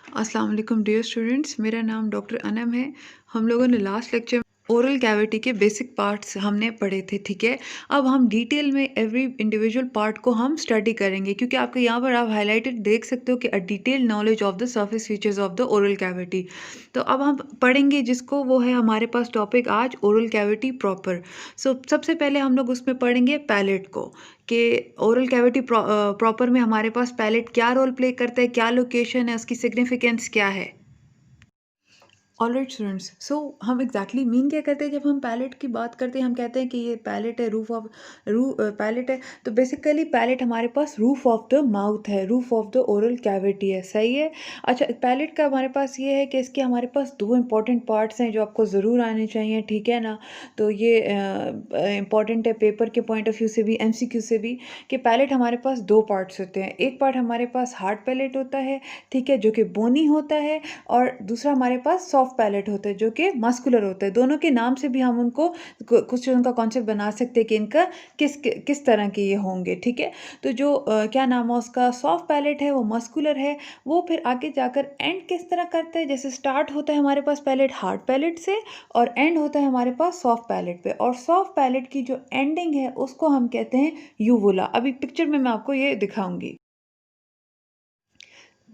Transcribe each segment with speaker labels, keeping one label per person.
Speaker 1: अस्सलाम वालेकुम dear students, मेरा नाम डॉक्टर अनम है। हम लोगों ने लास्ट लेक्चर ओरल कैविटी के बेसिक पार्ट्स हमने पढ़े थे, ठीक है। अब हम डिटेल में एवरी इंडिविजुअल पार्ट को हम स्टडी करेंगे, क्योंकि आपके यहाँ पर आप हाईलाइटेड देख सकते हो कि a detail knowledge of the surface features of the oral cavity. तो अब हम पढ़ेंगे जिसको वो है हमारे पास टॉपिक आज ओरल कैविटी प्रॉपर। सबसे पहले हम लोग उसमें पढ़ेंगे पैलेट को, कि ओरल कैविटी प्रॉपर में हमारे पास पैलेट क्या रोल प्ले करता है, क्या लोकेशन है, उसकी सिग्निफिकेंस क्या है। ऑलराइट स्टूडेंट्स, हम एग्जैक्टली मीन क्या करते हैं जब हम पैलेट की बात करते हैं। हम कहते हैं कि ये पैलेट है, पैलेट है। तो बेसिकली पैलेट हमारे पास रूफ ऑफ द माउथ है, roof of the oral cavity है, सही है। अच्छा, पैलेट का हमारे पास ये है कि इसके हमारे पास दो इंपॉर्टेंट पार्ट्स हैं जो आपको ज़रूर आने चाहिए, ठीक है ना। तो ये इंपॉर्टेंट है पेपर के पॉइंट ऑफ व्यू से भी, एमसीक्यू से भी, कि पैलेट हमारे पास दो पार्ट्स होते हैं। एक पार्ट हमारे पास हार्ड पैलेट होता है, ठीक है, जो कि बोनी होता है, और दूसरा हमारे पास सॉफ्ट पैलेट होता है जो कि मस्कुलर होता है। दोनों के नाम से भी हम उनको कुछ उनका कॉन्सेप्ट बना सकते हैं कि इनका किस तरह के ये होंगे, ठीक है। तो जो क्या नाम है उसका, सॉफ्ट पैलेट है, वो मस्कुलर है। वो फिर आगे जाकर एंड किस तरह करता है, जैसे स्टार्ट होता है हमारे पास पैलेट हार्ड पैलेट से और एंड होता है हमारे पास सॉफ्ट पैलेट पे, और सॉफ्ट पैलेट की जो एंडिंग है उसको हम कहते हैं यूवुला। अभी पिक्चर में मैं आपको ये दिखाऊंगी।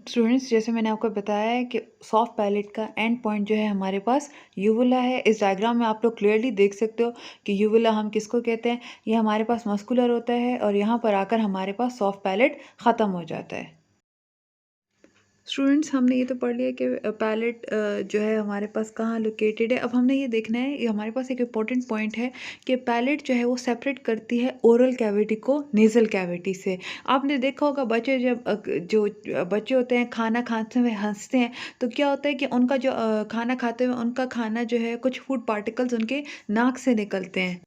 Speaker 1: स्टूडेंट्स, जैसे मैंने आपको बताया है कि सॉफ्ट पैलेट का एंड पॉइंट जो है हमारे पास यूवुला है। इस डायग्राम में आप लोग क्लियरली देख सकते हो कि यूवुला हम किसको कहते हैं। ये हमारे पास मस्कुलर होता है और यहाँ पर आकर हमारे पास सॉफ्ट पैलेट ख़त्म हो जाता है। स्टूडेंट्स, हमने ये तो पढ़ लिया कि पैलेट जो है हमारे पास कहाँ लोकेटेड है। अब हमने ये देखना है, ये हमारे पास एक इम्पॉर्टेंट पॉइंट है कि पैलेट जो है वो सेपरेट करती है ओरल कैविटी को नेज़ल कैविटी से। आपने देखा होगा बच्चे जब जो बच्चे होते हैं खाना खाते हुए हंसते हैं, तो क्या होता है कि उनका जो खाना खाते हुए उनका खाना जो है कुछ फूड पार्टिकल्स उनके नाक से निकलते हैं।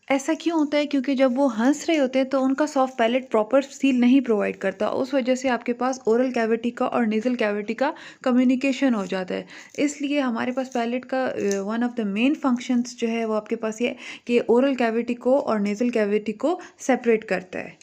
Speaker 1: ऐसा क्यों होता है? क्योंकि जब वो हंस रहे होते हैं तो उनका सॉफ्ट पैलेट प्रॉपर सील नहीं प्रोवाइड करता, उस वजह से आपके पास ओरल कैविटी का और नेज़ल कैविटी का कम्युनिकेशन हो जाता है। इसलिए हमारे पास पैलेट का one of the main functions जो है वो आपके पास ये है कि ओरल कैविटी को और नेज़ल कैविटी को सेपरेट करता है।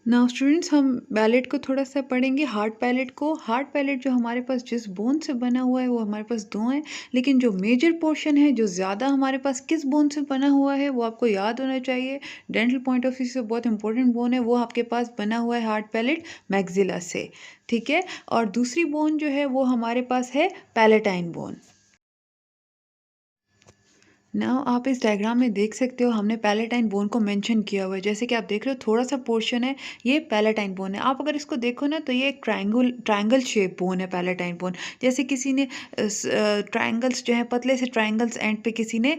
Speaker 1: नाउ स्टूडेंट्स, हम पैलेट को थोड़ा सा पढ़ेंगे, हार्ड पैलेट को। हार्ड पैलेट जो हमारे पास जिस बोन से बना हुआ है वो हमारे पास दो हैं, लेकिन जो मेजर पोर्शन है, जो ज़्यादा हमारे पास किस बोन से बना हुआ है वो आपको याद होना चाहिए। डेंटल पॉइंट ऑफ व्यू से बहुत इंपॉर्टेंट बोन है, वो आपके पास बना हुआ है हार्ड पैलेट मैक्सिला से, ठीक है। और दूसरी बोन जो है वो हमारे पास है पैलेटाइन बोन। नाउ आप इस डायग्राम में देख सकते हो हमने पैलेटाइन बोन को मेंशन किया हुआ है। जैसे कि आप देख रहे हो थोड़ा सा पोर्शन है, ये पैलेटाइन बोन है। आप अगर इसको देखो ना तो ये एक ट्रायंगल शेप बोन है पैलेटाइन बोन। जैसे किसी ने ट्रायंगल्स जो है, पतले से ट्रायंगल्स एंड पे किसी ने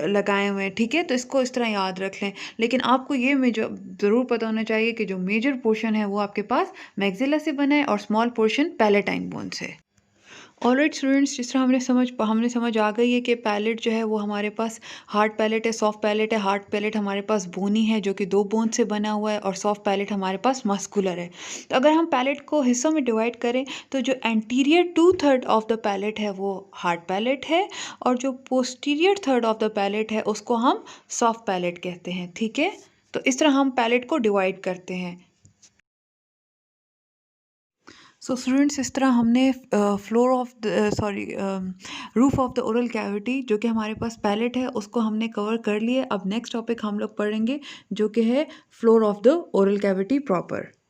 Speaker 1: लगाए हुए हैं, ठीक है। तो इसको इस तरह याद रख लें। लेकिन आपको ये मेजर ज़रूर पता होना चाहिए कि जो मेजर पोर्शन है वो आपके पास मैक्सिला से बना है और स्मॉल पोर्शन पैलेटाइन बोन से। ऑलराइट स्टूडेंट्स, जिस तरह हमने समझ आ गई है कि पैलेट जो है वो हमारे पास हार्ड पैलेट है, सॉफ्ट पैलेट है। हार्ड पैलेट हमारे पास बोनी है जो कि दो बोन से बना हुआ है, और सॉफ्ट पैलेट हमारे पास मस्कुलर है। तो अगर हम पैलेट को हिस्सों में डिवाइड करें तो जो एंटीरियर 2/3 ऑफ द पैलेट है वो हार्ड पैलेट है, और जो posterior third of the palate है उसको हम सॉफ्ट पैलेट कहते हैं, ठीक है। तो इस तरह हम पैलेट को डिवाइड करते हैं। स्टूडेंट्स, इस तरह हमने roof of the oral cavity जो कि हमारे पास पैलेट है उसको हमने कवर कर लिया। अब नेक्स्ट टॉपिक हम लोग पढ़ेंगे जो कि है floor of the oral cavity proper.